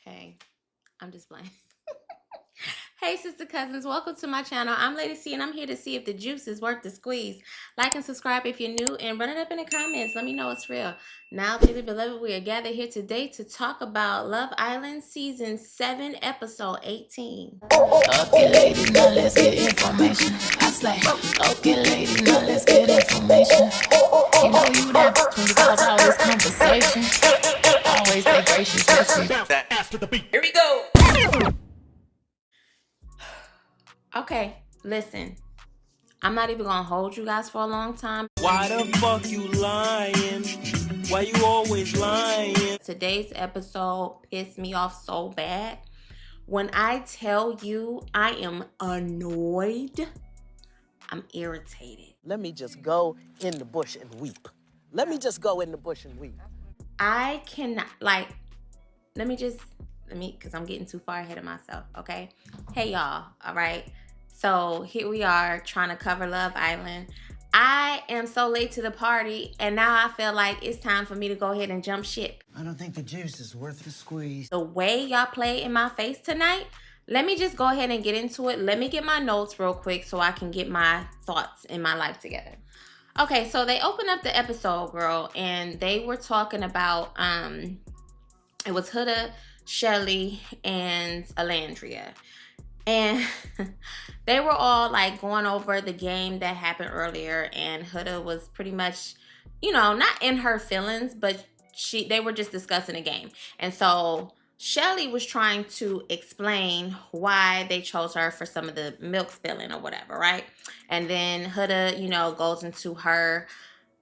Hey, I'm just playing. Hey, sister cousins, welcome to my channel. I'm Lady C, and I'm here to see if the juice is worth the squeeze. Like and subscribe if you're new, and run it up in the comments. Let me know it's real. Now, dearly beloved, we are gathered here today to talk about Love Island Season 7, Episode 18. Okay, lady, now let's get information. I slay. Okay, lady, now let's get information. You know you that when you cause all this conversation. Always stay gracious, that ass to the beat. Here we go. Okay, listen. I'm not even gonna hold you guys for a long time. Why the fuck you lying? Why you always lying? Today's episode pissed me off so bad. When I tell you I am annoyed, I'm irritated. Let me just go in the bush and weep. Let me just go in the bush and weep. I cannot, because I'm getting too far ahead of myself, okay? Hey, y'all, all right? So here we are trying to cover Love Island. I am so late to the party, and now I feel like it's time for me to go ahead and jump ship. I don't think the juice is worth the squeeze. The way y'all play in my face tonight, let me just go ahead and get into it. Let me get my notes real quick so I can get my thoughts in my life together. Okay, so they opened up the episode, girl, and they were talking about, it was Huda, Shelly, and Alandria. And they were all like going over the game that happened earlier, and Huda was pretty much, you know, not in her feelings, but they were just discussing a game. And so Shelly was trying to explain why they chose her for some of the milk spilling or whatever, right? And then Huda, you know, goes into her,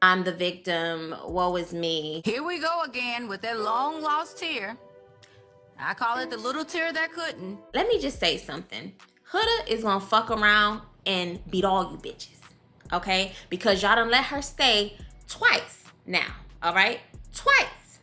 I'm the victim, woe is me. Here we go again with that long lost tear. I call it the little tear that couldn't. Let me just say something. Huda is gonna fuck around and beat all you bitches, okay? Because y'all done let her stay twice now, all right? Twice.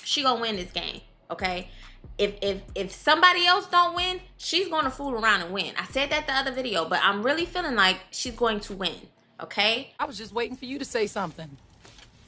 She gonna win this game, okay? If somebody else don't win, she's gonna fool around and win. I said that the other video, but I'm really feeling like she's going to win, okay? I was just waiting for you to say something.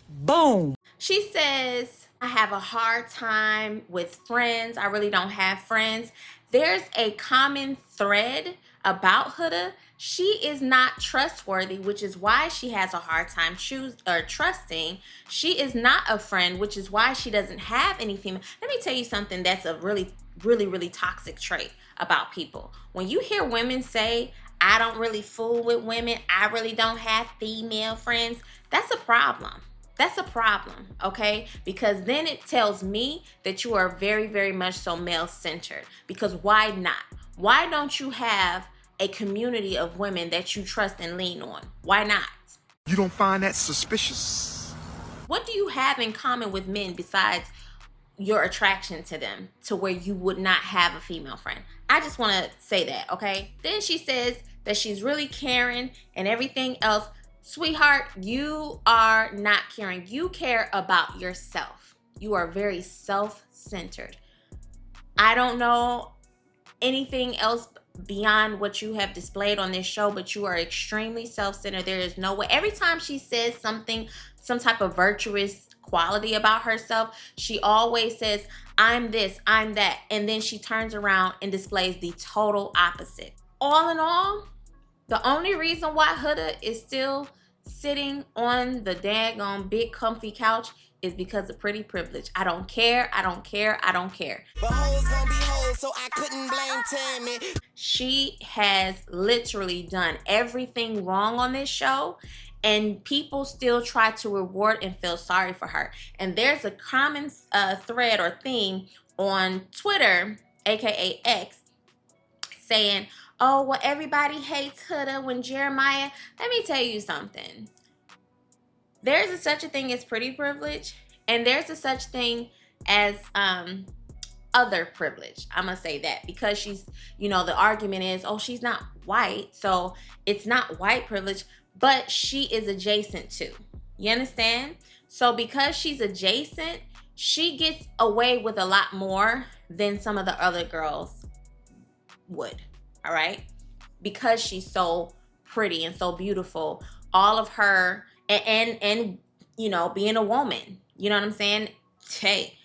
Boom. She says, I have a hard time with friends. I really don't have friends. There's a common thread about Huda. She is not trustworthy, which is why she has a hard time trusting. She is not a friend, which is why she doesn't have any female. Let me tell you something that's a really toxic trait about people. When you hear women say, I don't really fool with women, I really don't have female friends, that's a problem. That's a problem, okay? Because then it tells me that you are very much so male-centered. Because why not? Why don't you have a community of women that you trust and lean on? Why not? You don't find that suspicious? What do you have in common with men besides your attraction to them to where you would not have a female friend? I just want to say that, okay? Then she says that she's really caring and everything else. Sweetheart, you are not caring. You care about yourself. You are very self-centered. I don't know anything else beyond what you have displayed on this show, but you are extremely self-centered. There is no way. Every time she says something, some type of virtuous quality about herself, she always says, I'm this, I'm that. And then she turns around and displays the total opposite. All in all, the only reason why Huda is still sitting on the daggone big comfy couch is because of pretty privilege. I don't care. I don't care. I don't care. But hoes gonna be hoes, so I couldn't blame Tammy. She has literally done everything wrong on this show, and people still try to reward and feel sorry for her. And there's a common thread or theme on Twitter, aka X, saying, oh, well, everybody hates Huda when Jerimiah. Let me tell you something. There's a such a thing as pretty privilege, and there's a such thing as other privilege. I'm going to say that because she's, you know, the argument is, oh, she's not white, so it's not white privilege, but she is adjacent to. You understand? So because she's adjacent, she gets away with a lot more than some of the other girls would. All right, because she's so pretty and so beautiful, all of her and you know, being a woman, you know what I'm saying? Hey,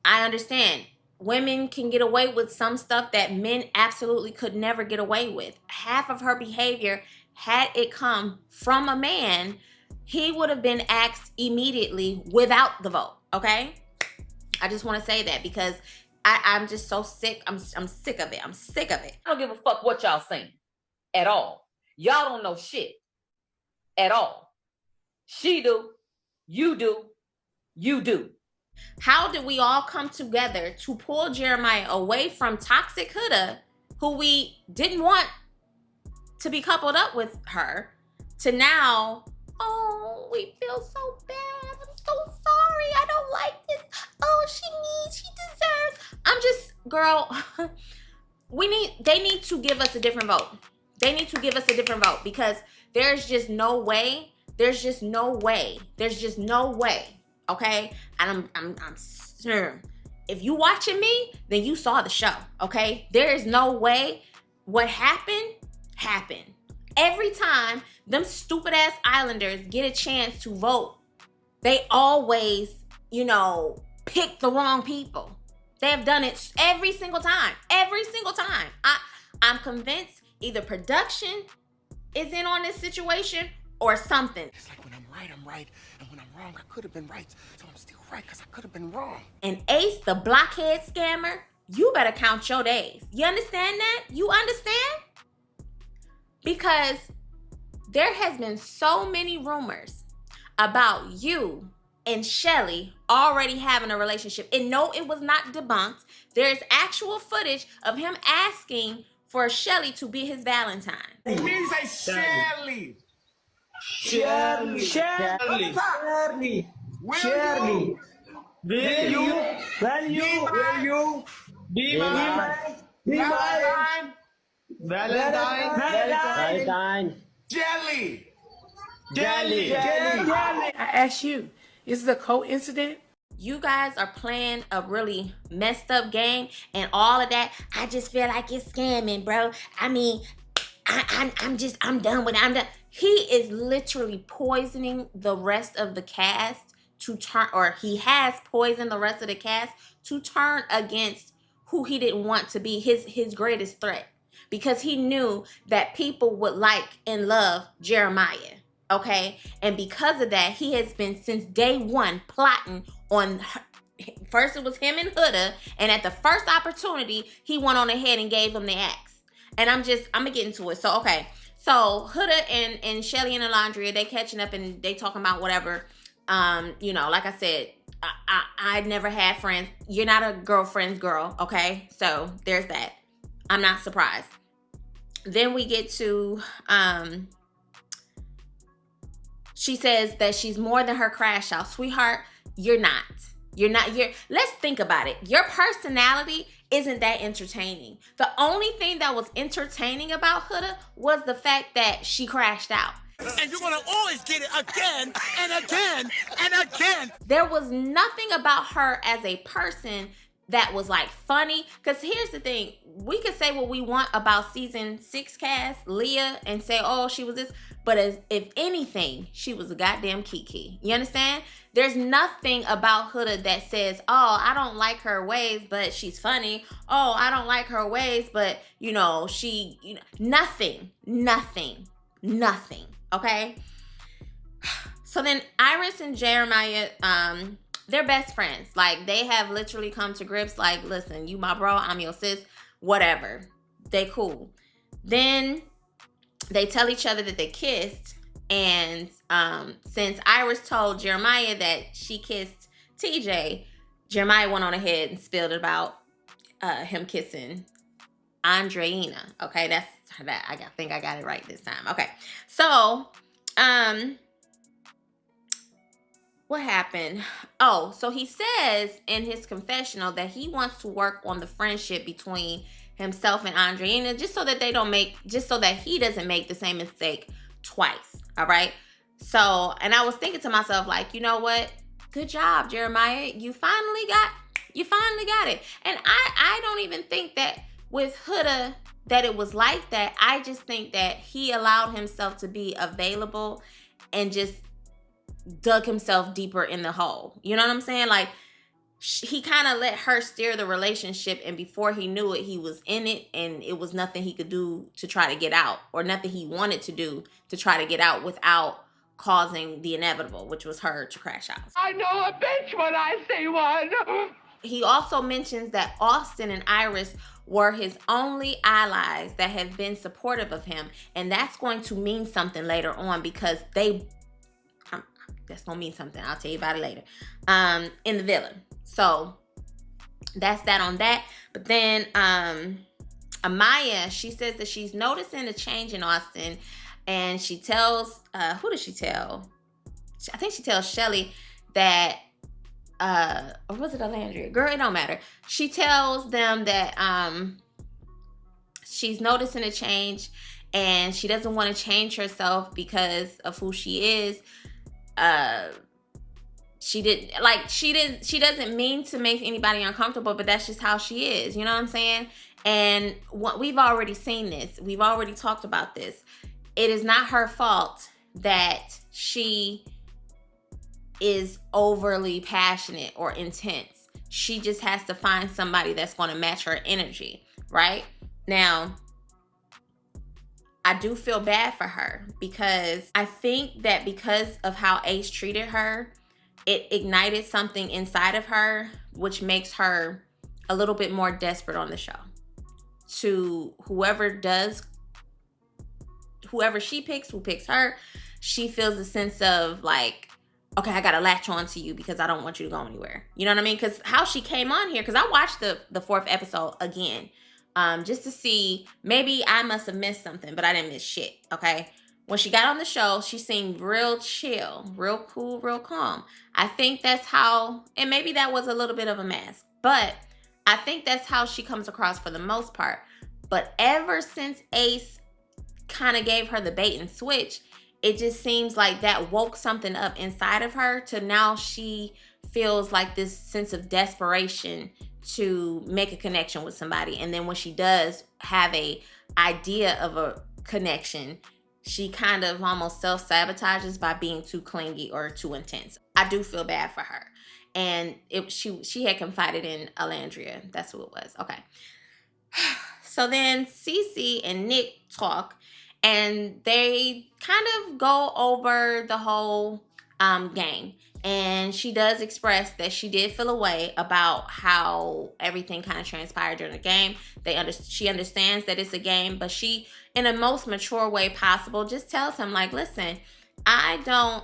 I understand women can get away with some stuff that men absolutely could never get away with. Half of her behavior, had it come from a man, he would have been axed immediately without the vote, okay? I just want to say that because I'm just so sick. I'm sick of it. I'm sick of it. I don't give a fuck what y'all saying at all. Y'all don't know shit at all. She do, you do, you do. How did we all come together to pull Jerimiah away from toxic Huda, who we didn't want to be coupled up with her, to now, oh, we feel so bad. I'm so sorry. I don't like this. Oh, she deserves. I'm just, girl, they need to give us a different vote. They need to give us a different vote because there's just no way. There's just no way. There's just no way. Okay? And I'm sure. If you watching me, then you saw the show. Okay? There is no way what happened. Every time them stupid ass Islanders get a chance to vote, they always, pick the wrong people. They have done it every single time. Every single time. I'm convinced either production is in on this situation or something. It's like when I'm right, I'm right. And when I'm wrong, I could have been right. So I'm still right because I could have been wrong. And Ace, the blockhead scammer, you better count your days. You understand that? You understand? Because there has been so many rumors about you and Shelly already having a relationship. And no, it was not debunked. There's actual footage of him asking for Shelly to be his Valentine. It means I Shirley. Will you be my Valentine? Jelly. I ask you, is it a coincidence? You guys are playing a really messed up game and all of that. I just feel like it's scamming, bro. I mean, I'm done with it. I'm done. He is literally poisoning the rest of the cast to turn, or he has poisoned the rest of the cast to turn against who he didn't want to be his greatest threat, because he knew that people would like and love Jerimiah. Okay, and because of that, he has been since day one plotting on. First, it was him and Huda, and at the first opportunity, he went on ahead and gave him the axe. And I'm gonna get into it. So okay, so Huda and Shelly and Alondria, they catching up and they talking about whatever. Like I said, I never had friends. You're not a girlfriend's girl, okay? So there's that. I'm not surprised. Then we get to she says that she's more than her crash out. Sweetheart, you're not. Let's think about it. Your personality isn't that entertaining. The only thing that was entertaining about Huda was the fact that she crashed out. And you're gonna always get it again and again and again. There was nothing about her as a person that was like funny. Because here's the thing. We could say what we want about season 6 cast, Leah, and say, oh, she was this. But if anything, she was a goddamn Kiki. You understand? There's nothing about Huda that says, oh, I don't like her ways, but she's funny. Oh, I don't like her ways, but, nothing. Okay? So then Iris and Jerimiah, they're best friends. Like, they have literally come to grips like, listen, you my bro, I'm your sis, whatever. They cool. Then they tell each other that they kissed. And since Iris told Jerimiah that she kissed TJ, Jerimiah went on ahead and spilled about him kissing Andreina. Okay, that's that. I think I got it right this time. Okay, so what happened? Oh, so he says in his confessional that he wants to work on the friendship between himself and Andreina, just so that he doesn't make the same mistake twice. All right. So, and I was thinking to myself, like, you know what? Good job, Jerimiah. You finally got it. And I don't even think that with Huda that it was like that. I just think that he allowed himself to be available and just dug himself deeper in the hole. You know what I'm saying? Like, he kind of let her steer the relationship, and before he knew it, he was in it, and it was nothing he could do to try to get out, or nothing he wanted to do to try to get out without causing the inevitable, which was her to crash out. I know a bitch when I see one. He also mentions that Austin and Iris were his only allies that have been supportive of him, and that's going to mean something later on, because that's gonna mean something. I'll tell you about it later. In the villa. So that's that on that. But then Amaya, she says that she's noticing a change in Austin, and she tells who does she tell? I think she tells Shelly that or was it Alandria? Girl, it don't matter. She tells them that she's noticing a change, and she doesn't want to change herself because of who she is. She doesn't mean to make anybody uncomfortable, but that's just how she is. You know what I'm saying? And we've already seen this. We've already talked about this. It is not her fault that she is overly passionate or intense. She just has to find somebody that's going to match her energy, right? Now, I do feel bad for her, because I think that because of how Ace treated her, it ignited something inside of her, which makes her a little bit more desperate on the show. To whoever she picks, who picks her, she feels a sense of like, okay, I gotta latch on to you because I don't want you to go anywhere. You know what I mean? Because how she came on here, because I watched the fourth episode again, just to see, maybe I must have missed something, but I didn't miss shit, okay? When she got on the show, she seemed real chill, real cool, real calm. I think that's how, and maybe that was a little bit of a mask, but I think that's how she comes across for the most part. But ever since Ace kind of gave her the bait and switch, it just seems like that woke something up inside of her, to now she feels like this sense of desperation to make a connection with somebody. And then when she does have a idea of a connection, she kind of almost self-sabotages by being too clingy or too intense. I do feel bad for her. And she had confided in Alandria. That's who it was. Okay. So then CeCe and Nick talk, and they kind of go over the whole game. And she does express that she did feel a way about how everything kind of transpired during the game. She understands that it's a game, but she, in the most mature way possible, just tells him, like, listen, I don't,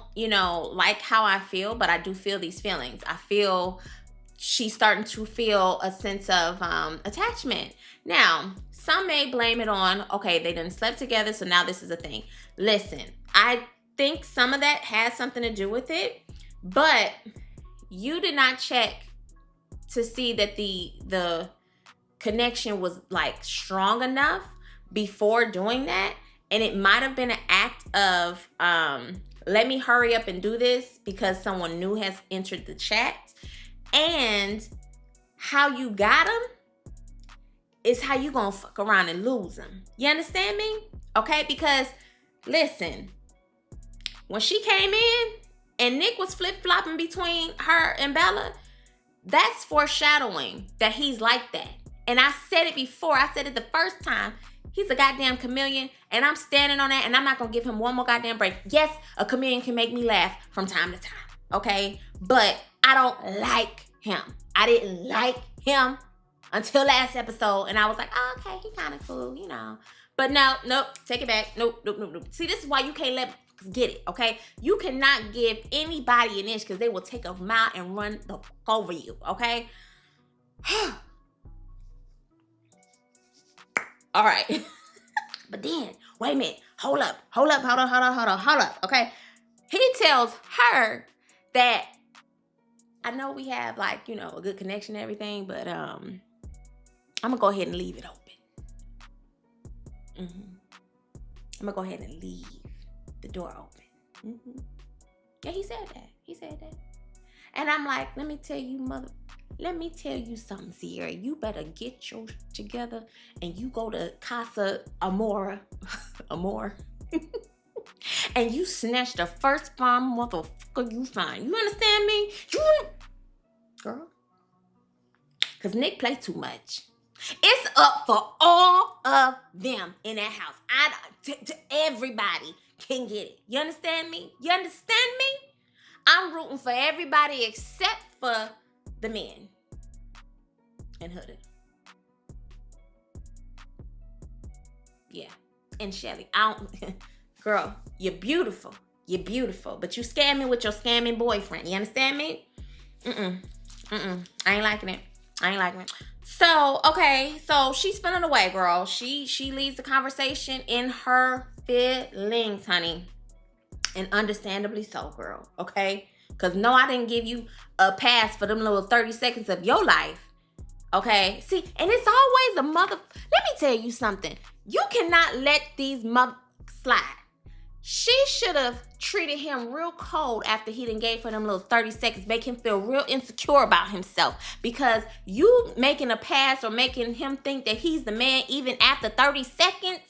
like how I feel, but I do feel these feelings. I feel she's starting to feel a sense of attachment. Now, some may blame it on, okay, they didn't slept together, so now this is a thing. Listen, I think some of that has something to do with it, but you did not check to see that the connection was like strong enough before doing that. And it might have been an act of, let me hurry up and do this because someone new has entered the chat. And how you got them is how you gonna fuck around and lose them. You understand me? Okay, because listen, when she came in and Nick was flip-flopping between her and Bella, that's foreshadowing that he's like that. And I said it before. I said it the first time. He's a goddamn chameleon, and I'm standing on that, and I'm not gonna give him one more goddamn break. Yes, a chameleon can make me laugh from time to time, okay? But I don't like him. I didn't like him until last episode, and I was like, oh, okay, he kind of cool, But no, nope, take it back. Nope. See, this is why you can't let get it, okay? You cannot give anybody an inch, because they will take a mile and run the fuck over you, okay? All right. But then, wait a minute. Hold up, okay? He tells her that, I know we have, like, a good connection and everything, but I'm gonna go ahead and leave it open. I'm gonna go ahead and leave the door open. Yeah, he said that. And I'm like, let me tell you something, Sierra. You better get your shit together and you go to Casa Amor, and you snatch the first bomb motherfucker you find. You understand me? Girl, Because Nick play too much. It's up for all of them in that house. Everybody can get it. You understand me? You understand me? I'm rooting for everybody except for the men and Huda. Yeah. And Shelly. Girl, you're beautiful. You're beautiful. But you scamming with your scamming boyfriend. You understand me? I ain't liking it. So, okay. So she's feeling away, girl. She leaves the conversation in her feelings, honey. And understandably so, girl. Okay? Because no, I didn't give you a pass for them little 30 seconds of your life. Okay? See, and it's always a mother... Let me tell you something. You cannot let these mother slide. She should have treated him real cold after he done gave for them little 30 seconds, make him feel real insecure about himself. Because you making a pass or making him think that he's the man even after 30 seconds,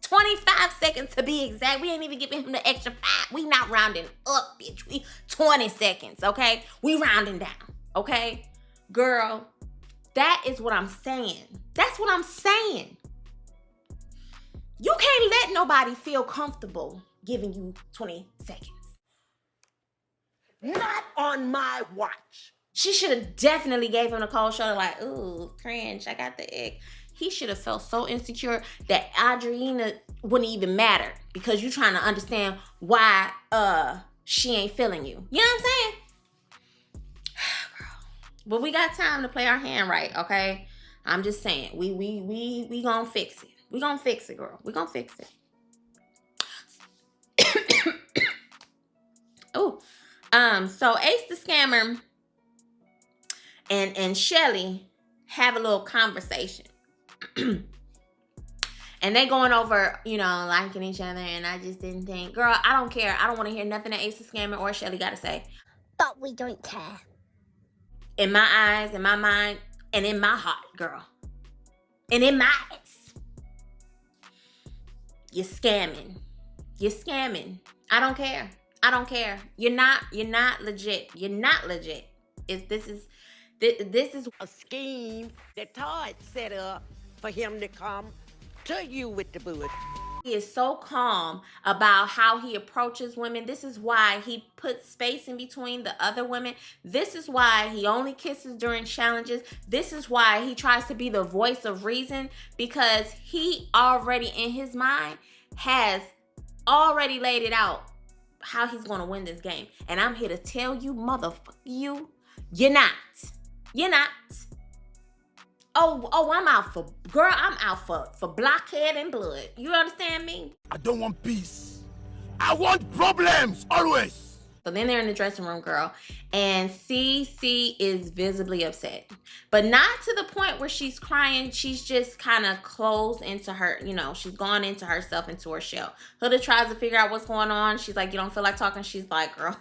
25 seconds to be exact. We ain't even giving him the extra 5. We not rounding up, bitch. We 20 seconds, okay? We rounding down, okay? Girl, that is what I'm saying. That's what I'm saying. You can't let nobody feel comfortable giving you 20 seconds. Not on my watch. She should have definitely gave him a cold shoulder like, ooh, cringe, I got the ick. He should have felt so insecure that Adriana wouldn't even matter because you're trying to understand why she ain't feeling you. You know what I'm saying? Girl. But we got time to play our hand right, okay? I'm just saying, we gonna fix it. We gonna fix it, girl. We gonna fix it. Oh, so Ace the Scammer and Shelly have a little conversation. And they going over, liking each other, and I just didn't think, girl, I don't care. I don't want to hear nothing that Ace the Scammer or Shelly got to say. But we don't care. In my eyes, in my mind, and in my heart, girl. And in my eyes. You're scamming. You're scamming. I don't care. I don't care. You're not legit. You're not legit. This is a scheme that Todd set up for him to come to you with the bullshit. He is so calm about how he approaches women. This is why he puts space in between the other women. This is why he only kisses during challenges. This is why he tries to be the voice of reason, because he already in his mind has already laid it out how he's going to win this game. And I'm here to tell you, motherfucker, you're not. You're not. Oh, I'm out for, girl, I'm out for blockhead and blood. You understand me? I don't want peace. I want problems, always. So then they're in the dressing room, girl, and CeCe is visibly upset. But not to the point where she's crying. She's just kind of closed into her, she's gone into herself, into her shell. Huda tries to figure out what's going on. She's like, you don't feel like talking? She's like, girl,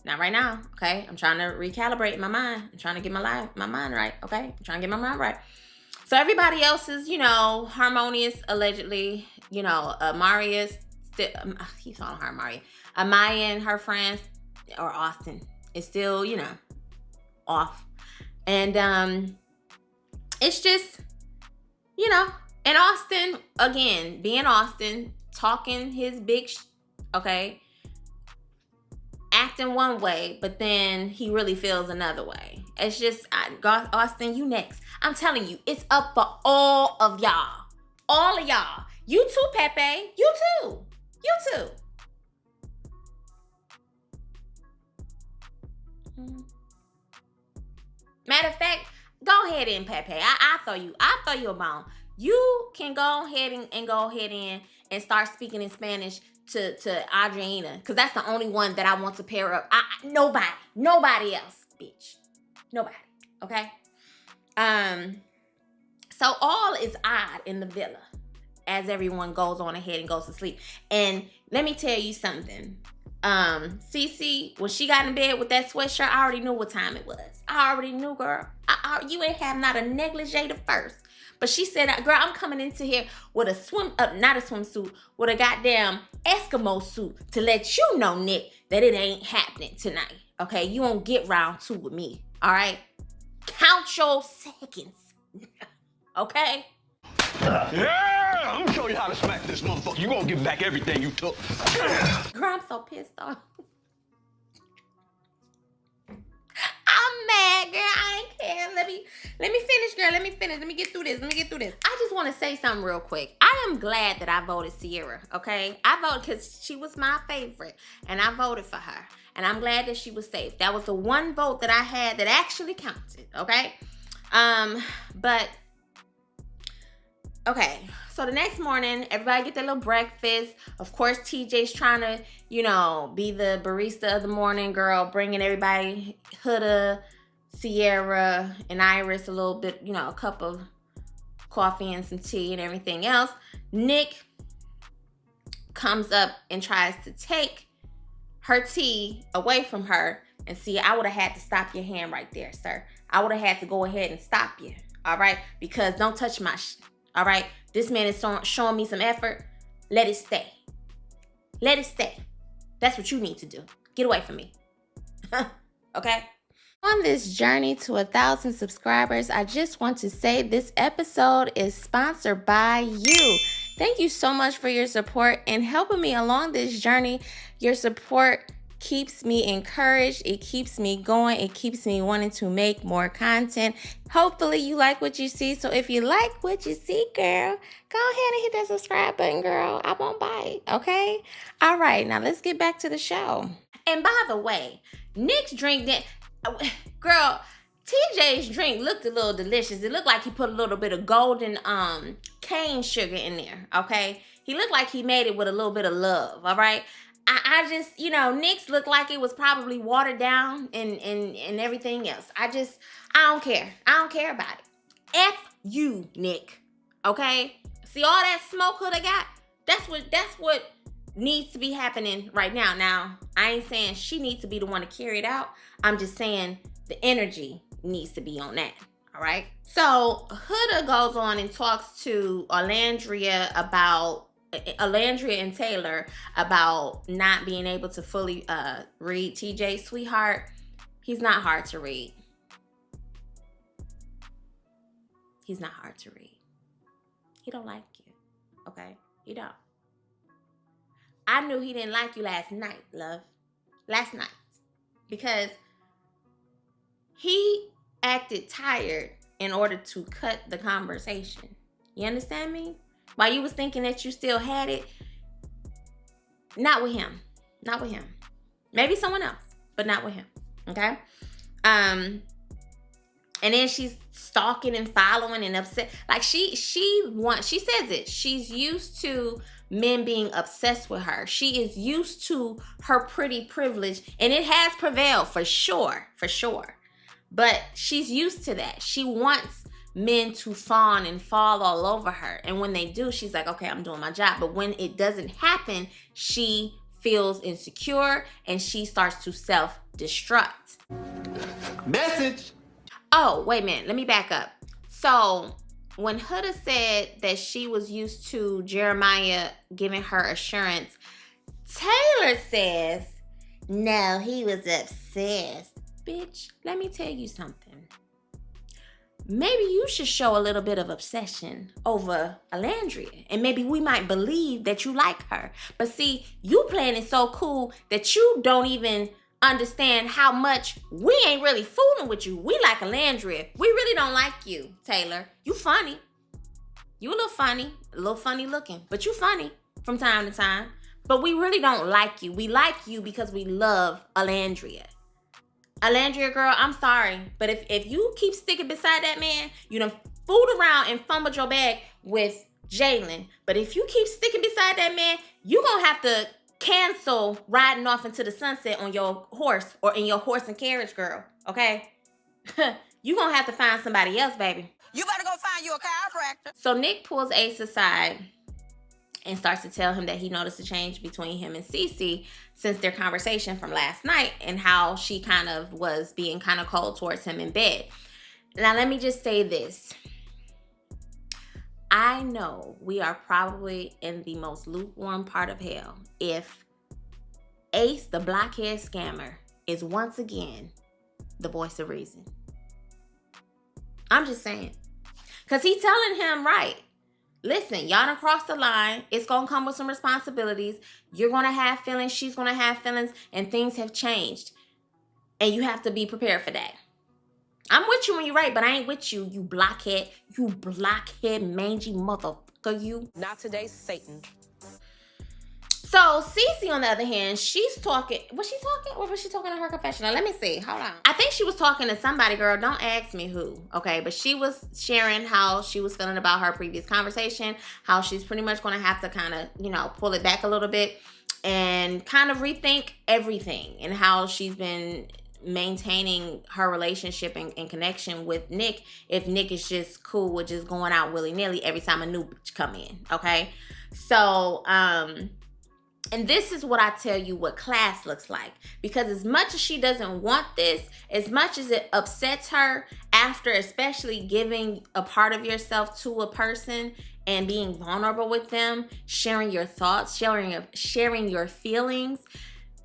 not right now, okay? I'm trying to recalibrate my mind. I'm trying to get my mind right, okay? I'm trying to get my mind right. So everybody else is, harmonious, allegedly. Maria's still, he's calling her Maria. Amaya and her friends, or Austin, is still, off. And it's just, and Austin, again, being Austin, talking his big, okay? Acting one way, but then he really feels another way. It's just, Austin, you next. I'm telling you, it's up for all of y'all. All of y'all. You too, Pepe. You too. You too. Matter of fact, go ahead in, Pepe. I throw you a bone. You can go ahead and go ahead in and start speaking in Spanish to Adriana, because that's the only one that I want to pair up. Nobody else, bitch. Nobody. Okay? So all is odd in the villa as everyone goes on ahead and goes to sleep. And let me tell you something. CeCe, when she got in bed with that sweatshirt, I already knew what time it was. I already knew, girl. You ain't have not a negligee to first. But she said, girl, I'm coming into here with not a swimsuit, with a goddamn Eskimo suit to let you know, Nick, that it ain't happening tonight. Okay? You won't get round two with me. All right? Count your seconds. Okay? Yeah, I'm gonna show you how to smack this motherfucker. You gonna give back everything you took. Girl, I'm so pissed off. I'm mad, girl. I ain't care. Let me finish, girl. Let me finish. Let me get through this. I just want to say something real quick. I am glad that I voted Sierra, okay? I voted because she was my favorite, and I voted for her. And I'm glad that she was safe. That was the one vote that I had that actually counted, okay? But okay, so the next morning, everybody get their little breakfast. Of course, TJ's trying to, be the barista of the morning, girl, bringing everybody, Huda, Sierra, and Iris a little bit, a cup of coffee and some tea and everything else. Nick comes up and tries to take her tea away from her. And see, I would have had to stop your hand right there, sir. I would have had to go ahead and stop you, all right? Because don't touch my all right? This man is showing me some effort. Let it stay. Let it stay. That's what you need to do. Get away from me. Okay? On this journey to 1,000 subscribers, I just want to say this episode is sponsored by you. Thank you so much for your support and helping me along this journey. Your support keeps me encouraged. It keeps me going. It keeps me wanting to make more content. Hopefully you like what you see. So if you like what you see, girl, go ahead and hit that subscribe button, girl. I won't bite, okay? All right, now let's get back to the show. And by the way, Nick's drink girl, TJ's drink looked a little delicious. It looked like he put a little bit of golden cane sugar in there, okay? He looked like he made it with a little bit of love, all right? I just, Nick's looked like it was probably watered down and everything else. I don't care. I don't care about it. F you, Nick, okay? See all that smoke Huda got? That's what needs to be happening right now. Now, I ain't saying she needs to be the one to carry it out. I'm just saying the energy needs to be on that, all right? So Huda goes on and talks to Alandria and Taylor about not being able to fully read TJ. Sweetheart, he's not hard to read. He's not hard to read. He don't like you, okay? He don't. I knew he didn't like you last night, love. Last night. Because he acted tired in order to cut the conversation. You understand me? While you was thinking that you still had it, not with him. Not with him. Maybe someone else, but not with him. Okay? And then she's stalking and following and upset. Like she says it. She's used to men being obsessed with her. She is used to her pretty privilege, and it has prevailed for sure. But she's used to that. She wants men to fawn and fall all over her. And when they do, she's like, okay, I'm doing my job. But when it doesn't happen, she feels insecure and she starts to self-destruct. Message. Oh, wait a minute. Let me back up. So when Huda said that she was used to Jerimiah giving her assurance, Taylor says, no, he was obsessed. Bitch, let me tell you something. Maybe you should show a little bit of obsession over Alandria, and maybe we might believe that you like her. But see, you playing it so cool that you don't even understand how much we ain't really fooling with you. We like Alandria. We really don't like you, Taylor. You funny. You a little funny looking, but you funny from time to time. But we really don't like you. We like you because we love Alandria. Alandria, girl, I'm sorry, but if you keep sticking beside that man, you done fooled around and fumbled your bag with Jalen. But if you keep sticking beside that man, you gonna have to cancel riding off into the sunset on your horse or in your horse and carriage, girl, okay? You gonna have to find somebody else, baby. You better go find you a chiropractor. So Nick pulls Ace aside and starts to tell him that he noticed a change between him and CeCe since their conversation from last night and how she kind of was being kind of cold towards him in bed. Now, let me just say this. I know we are probably in the most lukewarm part of hell if Ace, the blockhead scammer, is once again the voice of reason. I'm just saying. Because he's telling him, right, listen, y'all done crossed the line. It's going to come with some responsibilities. You're going to have feelings. She's going to have feelings. And things have changed. And you have to be prepared for that. I'm with you when you're right, but I ain't with you, you blockhead. You blockhead, mangy motherfucker, you. Not today, Satan. So, CeCe, on the other hand, she's talking. Was she talking? Or was she talking to her confessional? Let me see. Hold on. I think she was talking to somebody, girl. Don't ask me who. Okay. But she was sharing how she was feeling about her previous conversation. How she's pretty much going to have to kind of, you know, pull it back a little bit. And kind of rethink everything. And how she's been maintaining her relationship and connection with Nick. If Nick is just cool with just going out willy-nilly every time a new bitch come in. Okay. So, and this is what I tell you what class looks like. Because as much as she doesn't want this, as much as it upsets her after especially giving a part of yourself to a person and being vulnerable with them, sharing your thoughts, sharing your feelings,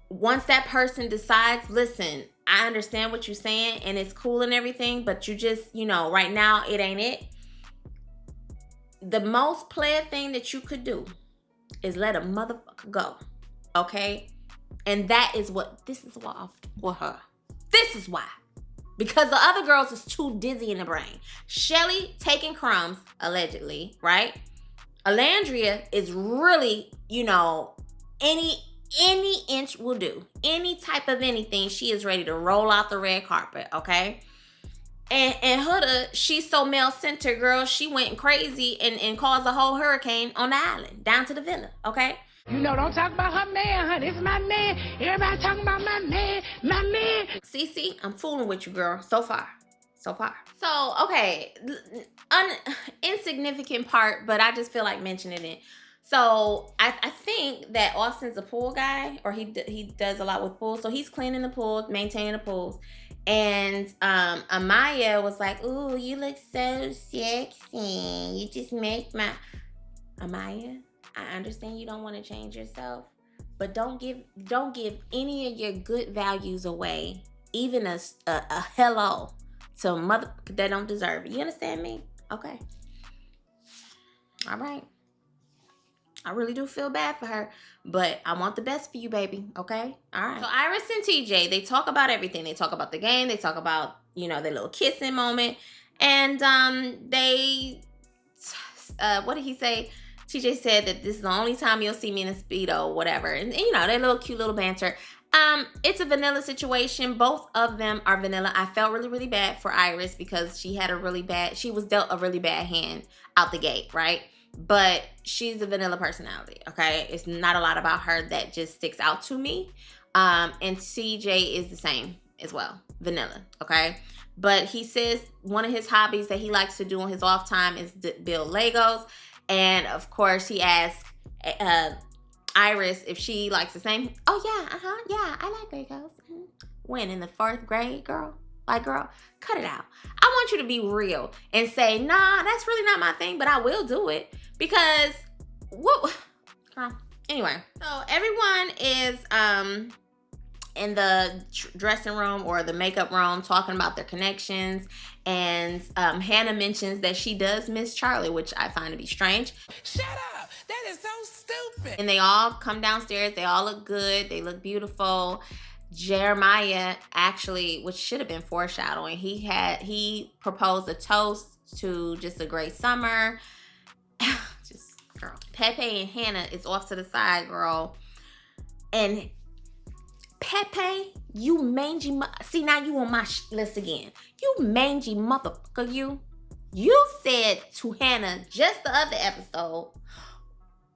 once that person decides, listen, I understand what you're saying and it's cool and everything, but you just, you know, right now it ain't it. The most player thing that you could do is let a motherfucker go, okay? And this is why for her. This is why. Because the other girls is too dizzy in the brain. Shelly taking crumbs, allegedly, right? Alandria is really, you know, any inch will do. Any type of anything, she is ready to roll out the red carpet, okay? And Huda, she's so male-centered, girl. She went crazy and caused a whole hurricane on the island, down to the villa, okay? You know, don't talk about her man, huh? This is my man. Everybody talking about my man, my man. CeCe, I'm fooling with you, girl. So far. So, okay. Insignificant part, but I just feel like mentioning it. So, I think that Austin's a pool guy, or he does a lot with pools. So, he's cleaning the pool, maintaining the pools. And Amaya was like, ooh, you look so sexy. You just make my... Amaya, I understand you don't want to change yourself, but don't give any of your good values away, even a hello to a mother that don't deserve it. You understand me? Okay. All right. I really do feel bad for her, but I want the best for you, baby. Okay? All right. So Iris and TJ, they talk about everything. They talk about the game. They talk about, you know, their little kissing moment. And what did he say? TJ said that this is the only time you'll see me in a Speedo or whatever. And you know, their little cute little banter. It's a vanilla situation. Both of them are vanilla. I felt really, really bad for Iris because she was dealt a really bad hand out the gate, right? But she's a vanilla personality, okay? It's not a lot about her that just sticks out to me. And CJ is the same as well, vanilla, okay? But he says one of his hobbies that he likes to do on his off time is build Legos. And of course, he asked Iris if she likes the same. Oh, yeah, yeah, I like Legos. When, in the 4th grade, girl? Like, girl, cut it out. I want you to be real and say, nah, that's really not my thing, but I will do it. Because, girl. Anyway, so everyone is in the dressing room or the makeup room talking about their connections. And Hannah mentions that she does miss Charlie, which I find to be strange. Shut up! That is so stupid. And they all come downstairs. They all look good. They look beautiful. Jerimiah actually, which should have been foreshadowing, he proposed a toast to just a great summer. Just, girl. Pepe and Hannah is off to the side, girl. And Pepe, you mangy see, now you on my list again. You mangy motherfucker, you. You said to Hannah just the other episode,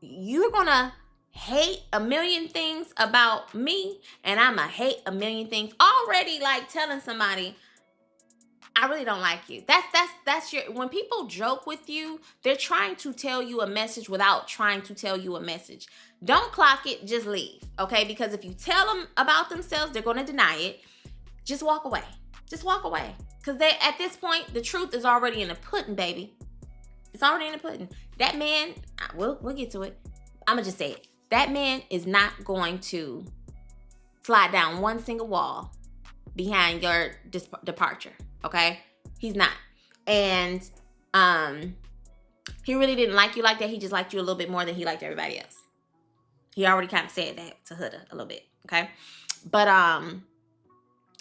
you're gonna hate a million things about me, and I'ma hate a million things. Already, like, telling somebody, I really don't like you. That's your, when people joke with you, they're trying to tell you a message without trying to tell you a message. Don't clock it, just leave, okay? Because if you tell them about themselves, they're gonna deny it. Just walk away. Just walk away. Because at this point, the truth is already in the pudding, baby. It's already in the pudding. That man, we'll get to it. I'ma just say it. That man is not going to slide down one single wall behind your departure, okay? He's not. And he really didn't like you like that. He just liked you a little bit more than he liked everybody else. He already kind of said that to Huda a little bit, okay? But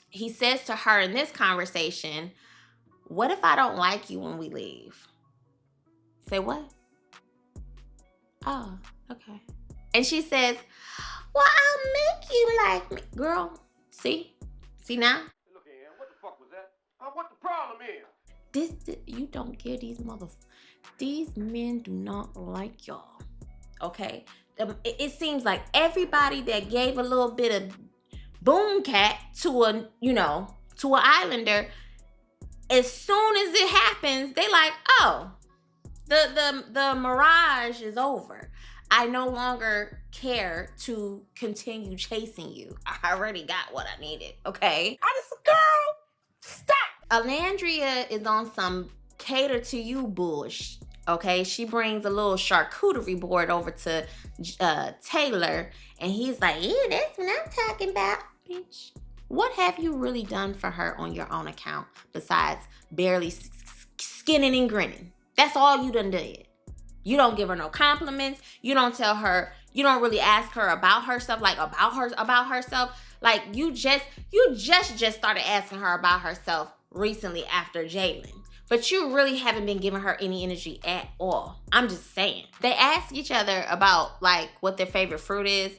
he says to her in this conversation, what if I don't like you when we leave? Say what? Oh, okay. And she says, well, I'll make you like me. Girl, see? See now? Look here, what the fuck was that? What the problem is? You don't give these men do not like y'all, okay? It seems like everybody that gave a little bit of boom cat to an islander, as soon as it happens, they like, oh, the mirage is over. I no longer care to continue chasing you. I already got what I needed, okay? I just, girl, stop. Alandria is on some cater to you bullshit, okay? She brings a little charcuterie board over to Taylor, and he's like, yeah, that's what I'm talking about, bitch. What have you really done for her on your own account besides barely skinning and grinning? That's all you done did. You don't give her no compliments. You don't tell her, you don't really ask her about herself, like about herself. Like you just started asking her about herself recently after Jalen. But you really haven't been giving her any energy at all. I'm just saying. They ask each other about like what their favorite fruit is.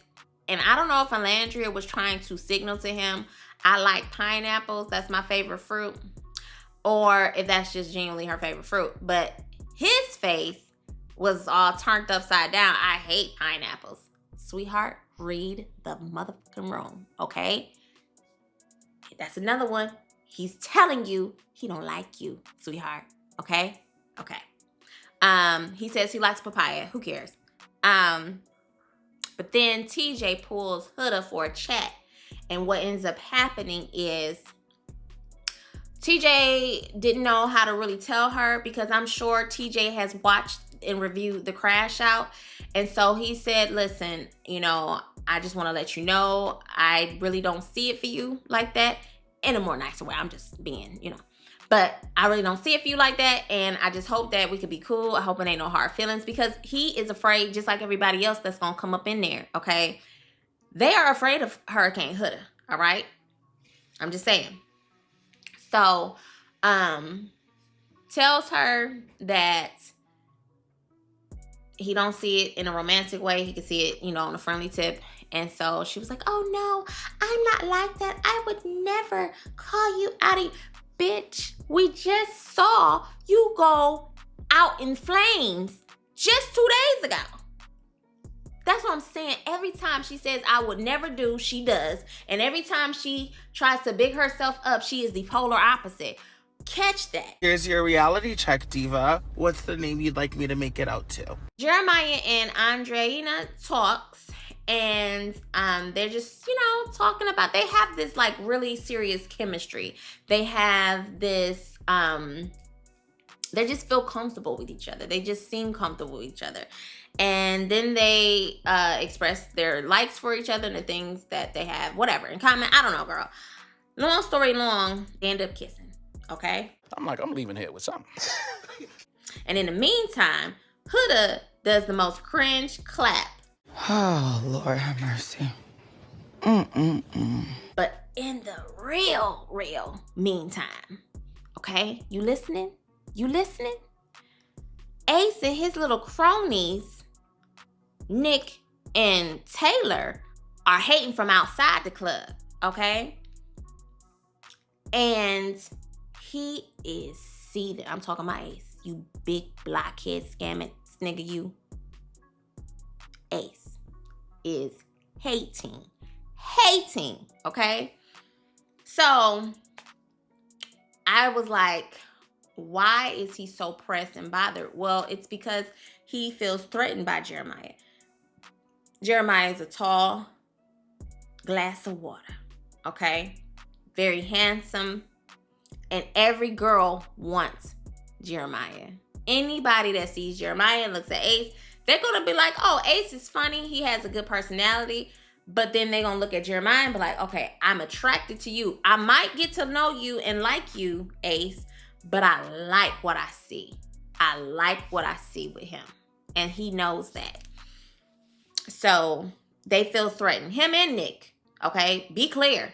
And I don't know if Alandria was trying to signal to him, I like pineapples, that's my favorite fruit. Or if that's just genuinely her favorite fruit. But his face was all turned upside down. I hate pineapples. Sweetheart, read the motherfucking room, okay? That's another one. He's telling you he don't like you, sweetheart, okay? Okay. He says he likes papaya. Who cares? But then TJ pulls Huda for a chat. And what ends up happening is TJ didn't know how to really tell her because I'm sure TJ has watched and reviewed the crash out. And so he said, listen, I just want to let you know, I really don't see it for you like that. In a more nicer way. I'm just being, But I really don't see it for you like that. And I just hope that we could be cool. I hope it ain't no hard feelings because he is afraid, just like everybody else that's going to come up in there, okay? They are afraid of Hurricane Huda, all right? I'm just saying. So, tells her that he don't see it in a romantic way. He can see it, on a friendly tip. And so she was like, oh no, I'm not like that. I would never call you out of... Bitch, we just saw you go out in flames just 2 days ago. That's what I'm saying. Every time she says I would never do, she does. And every time she tries to big herself up, she is the polar opposite. Catch that. Here's your reality check, diva. What's the name you'd like me to make it out to? Jerimiah and Andreina talks, and they're just, talking about, they have this like really serious chemistry. They have this, they just feel comfortable with each other. They just seem comfortable with each other. And then they express their likes for each other and the things that they have, whatever, in common. I don't know, girl. Long story long, they end up kissing. Okay? I'm leaving here with something. And in the meantime, Huda does the most cringe clap. Oh, Lord have mercy. But in the real meantime, okay? You listening? Ace and his little cronies, Nick and Taylor, are hating from outside the club, okay? And he is seething. I'm talking about Ace. You big blockhead scamming nigga, you. Ace is hating, okay? So I was like, why is he so pressed and bothered? Well, it's because he feels threatened by Jerimiah. Jerimiah is a tall glass of water, okay? Very handsome. And every girl wants Jerimiah. Anybody that sees Jerimiah and looks at Ace, they're going to be like, oh, Ace is funny. He has a good personality. But then they're going to look at Jerimiah and be like, okay, I'm attracted to you. I might get to know you and like you, Ace, but I like what I see. I like what I see with him, and he knows that. So they feel threatened. Him and Nick, okay? Be clear.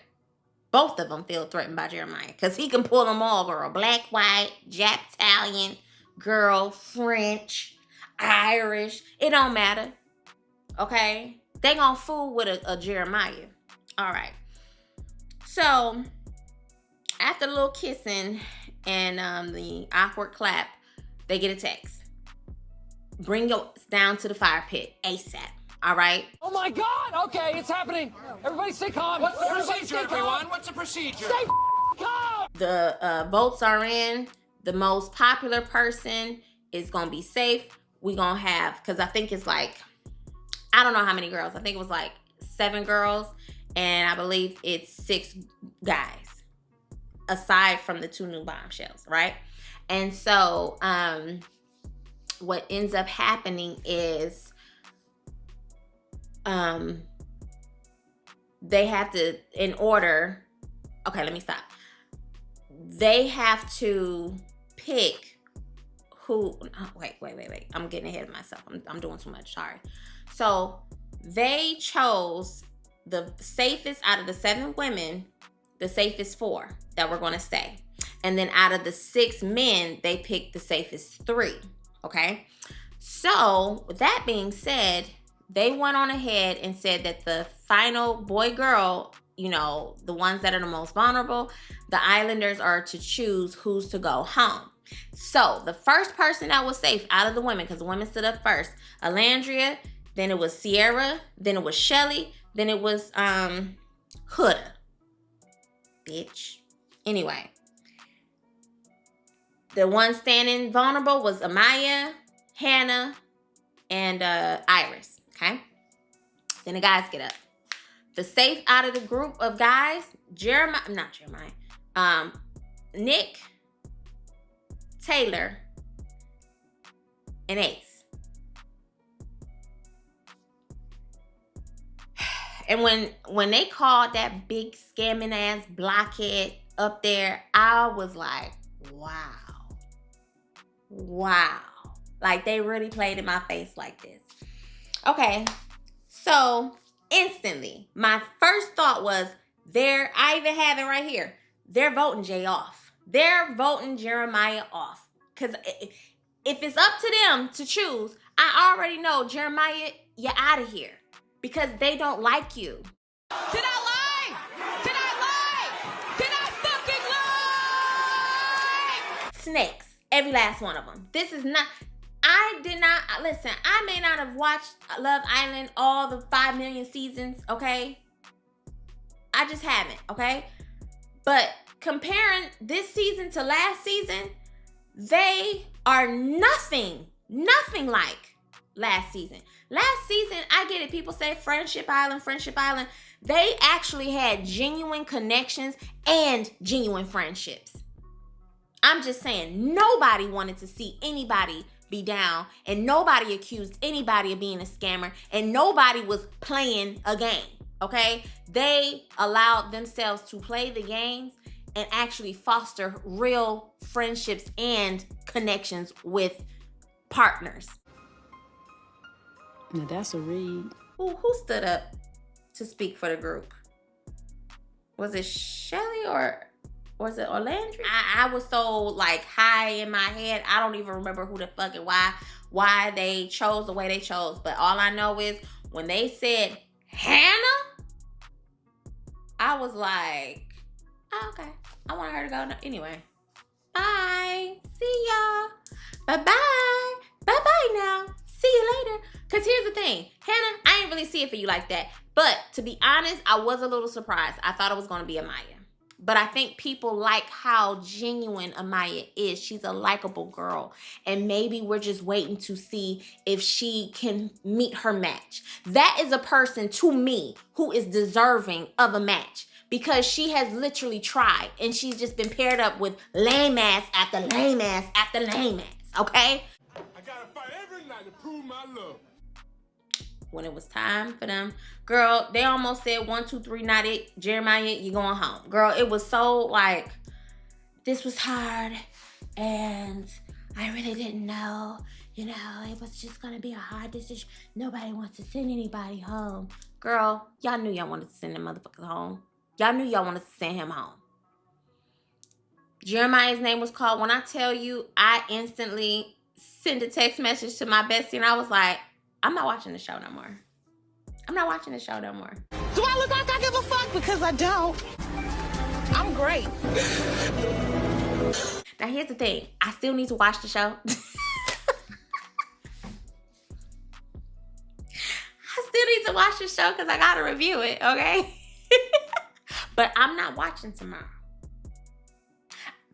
Both of them feel threatened by Jerimiah because he can pull them all, girl. Black, white, Jap, Italian, girl, French, Irish. It don't matter, okay? They gonna fool with a Jerimiah. All right. So after the little kissing and the awkward clap, they get a text. Bring your down to the fire pit ASAP. All right. Oh my God! Okay, it's happening. Everybody stay calm. What's the procedure, everyone? What's the procedure? Stay calm. The votes are in. The most popular person is gonna be safe. We gonna have, because I think it's like, I don't know how many girls. I think it was like 7 girls, and I believe it's 6 guys, aside from the 2 new bombshells, right? And so, what ends up happening is, they have to, in order, okay, let me stop. They have to pick who, oh, wait. I'm getting ahead of myself. I'm doing too much, sorry. So they chose the safest out of the 7 women, the safest 4 that were going to stay. And then out of the 6 men, they picked the safest 3, okay? So with that being said, they went on ahead and said that the final boy-girl, you know, the ones that are the most vulnerable, the islanders are to choose who's to go home. So the first person that was safe out of the women, because the women stood up first, Alandria, then it was Sierra, then it was Shelly, then it was Huda. Bitch. Anyway. The one standing vulnerable was Amaya, Hannah, and Iris. Okay? Then the guys get up. The safe out of the group of guys, Nick, Taylor, and Ace. And when they called that big scamming ass blockhead up there, I was like, wow. Like, they really played in my face like this. Okay, so instantly, my first thought was, I even have it right here. They're voting Jay off. They're voting Jerimiah off. Because if it's up to them to choose, I already know, Jerimiah, you're out of here. Because they don't like you. Did I lie? Did I lie? Did I fucking lie? Snakes. Every last one of them. This is not... I did not... Listen, I may not have watched Love Island all the 5 million seasons, okay? I just haven't, okay? But comparing this season to last season, they are nothing like last season. Last season, I get it. People say Friendship Island. They actually had genuine connections and genuine friendships. I'm just saying, nobody wanted to see anybody be down, and nobody accused anybody of being a scammer, and nobody was playing a game, okay? They allowed themselves to play the games and actually foster real friendships and connections with partners. Now that's a read. Who stood up to speak for the group? Was it Shelly or was it Orlandry? I was so like high in my head. I don't even remember who the fuck and why they chose the way they chose. But all I know is when they said Hannah, I was like, oh, okay. I want her to go anyway. Bye. See y'all. Bye-bye. Bye-bye now. See you later. Because here's the thing. Hannah, I ain't really see it for you like that. But to be honest, I was a little surprised. I thought it was going to be Amaya. But I think people like how genuine Amaya is. She's a likable girl. And maybe we're just waiting to see if she can meet her match. That is a person, to me, who is deserving of a match. Because she has literally tried. And she's just been paired up with lame ass after lame ass after lame ass. Okay? I gotta fight every night to prove my love. When it was time for them, girl, they almost said 1, 2, 3, not it. Jeremiah, you going home. Girl, it was so like, this was hard. and I really didn't know, you know, it was just gonna be a hard decision. Nobody wants to send anybody home. Girl, y'all knew y'all wanted to send them motherfuckers home. Y'all knew y'all wanted to send him home. Jeremiah's name was called. When I tell you, I instantly sent a text message to my bestie, and I was like, I'm not watching the show no more. I'm not watching the show no more. Do I look like I give a fuck? Because I don't. I'm great. Now, here's the thing. I still need to watch the show. I still need to watch the show because I got to review it, okay? But I'm not watching tomorrow.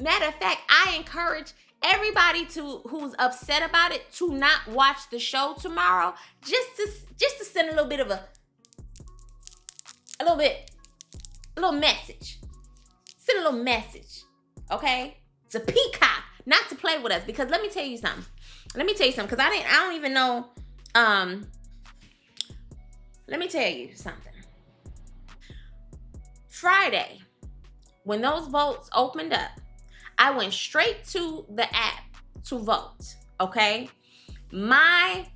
Matter of fact, I encourage everybody who's upset about it to not watch the show tomorrow, just to send a little message. Send a little message, okay? It's a peacock, not to play with us, because let me tell you something. Because I don't even know. Let me tell you something. Friday, when those votes opened up, I went straight to the app to vote, okay? My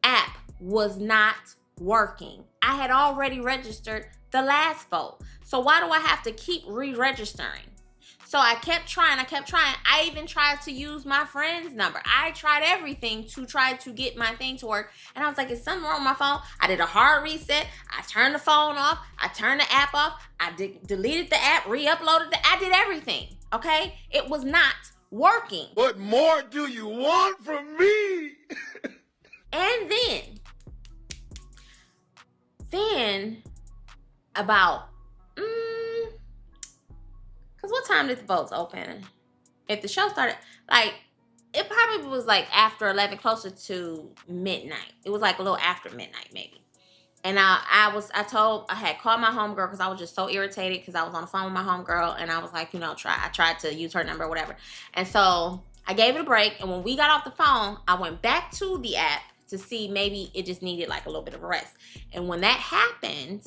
app was not working. I had already registered the last vote. So why do I have to keep re-registering? So I kept trying. I even tried to use my friend's number. I tried everything to try to get my thing to work. And I was like, is something wrong with my phone? I did a hard reset. I turned the phone off. I turned the app off. I deleted the app, re-uploaded I did everything, okay? It was not working. What more do you want from me? And then about, because what time did the votes open? If the show started, like, it probably was like after 11, closer to midnight. It was like a little after midnight, maybe. And I had called my homegirl because I was just so irritated because I was on the phone with my homegirl, and I was like, I tried to use her number or whatever. And so I gave it a break, and when we got off the phone, I went back to the app to see maybe it just needed like a little bit of a rest. And when that happened,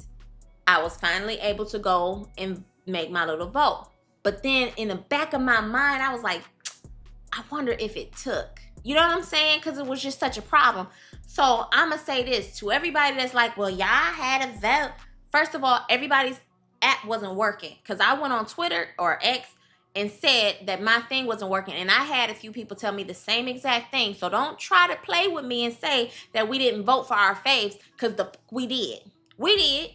I was finally able to go and make my little vote. But then in the back of my mind, I was like, I wonder if it took. You know what I'm saying? Because it was just such a problem. So I'm going to say this to everybody that's like, well, y'all had a vote. First of all, everybody's app wasn't working. Because I went on Twitter or X and said that my thing wasn't working. And I had a few people tell me the same exact thing. So don't try to play with me and say that we didn't vote for our faves, because we did. We did.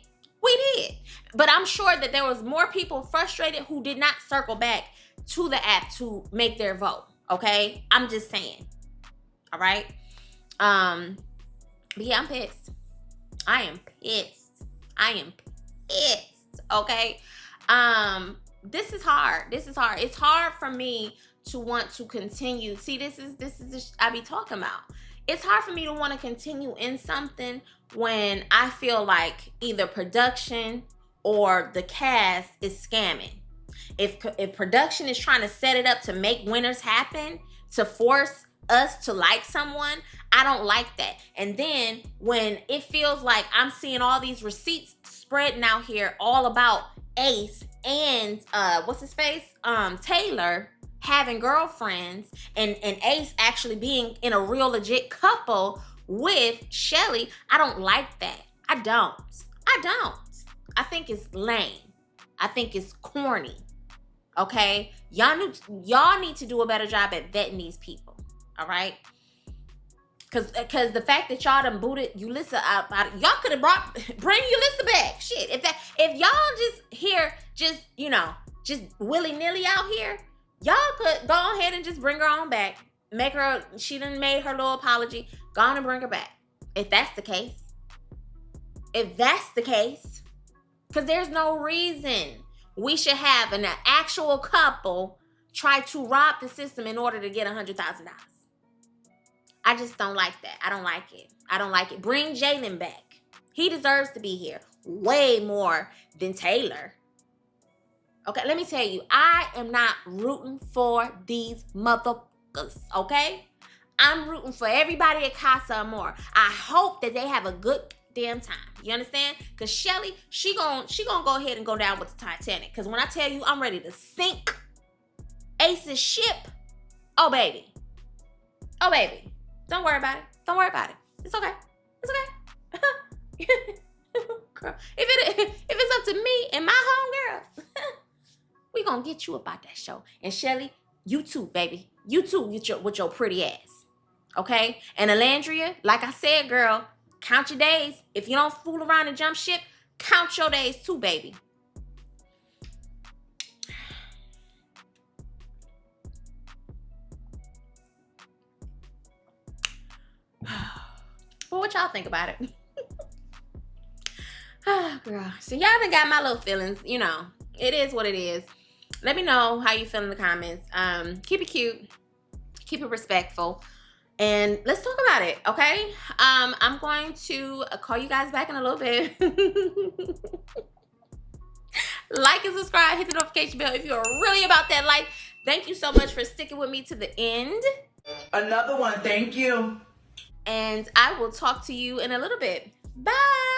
But I'm sure that there was more people frustrated who did not circle back to the app to make their vote. Okay? I'm just saying. All right? But yeah, I'm pissed. I am pissed. Okay? This is hard. It's hard for me to want to continue. See, this is I be talking about. It's hard for me to want to continue in something when I feel like either production or the cast is scamming. If production is trying to set it up to make winners happen, to force us to like someone, I don't like that. And then when it feels like I'm seeing all these receipts spreading out here all about Ace and what's his face? Taylor having girlfriends, and Ace actually being in a real legit couple with Shelly, I don't like that. I don't. I think it's lame. I think it's corny. Okay? Y'all need to do a better job at vetting these people. All right? Cause the fact that y'all done booted Yulissa out, y'all could have bring Yulissa back. Shit, if y'all just willy-nilly out here, y'all could go ahead and just bring her on back. She done made her little apology. Go on and bring her back. If that's the case. Because there's no reason we should have an actual couple try to rob the system in order to get $100,000. I just don't like that. I don't like it. Bring Jalen back. He deserves to be here way more than Taylor. Okay, let me tell you, I am not rooting for these motherfuckers, okay? I'm rooting for everybody at Casa Amor. I hope that they have a good damn time. You understand? Because Shelly, she gon' go ahead and go down with the Titanic. Because when I tell you I'm ready to sink Ace's ship, Oh, baby. Oh, baby. Don't worry about it. Don't worry about it. It's okay. It's okay. Girl, if it's up to me and my homegirls, we gonna get you about that show. And Shelly, you too, baby. You too with your pretty ass. Okay? And Alandria, like I said, girl, count your days. If you don't fool around and jump ship, count your days too, baby. Well, what y'all think about it? Oh, girl. So y'all done got my little feelings. You know, it is what it is. Let me know how you feel in the comments. Keep it cute. Keep it respectful. And let's talk about it, okay? I'm going to call you guys back in a little bit. Like and subscribe. Hit the notification bell if you're really about that life. Thank you so much for sticking with me to the end. Another one. Thank you. And I will talk to you in a little bit. Bye.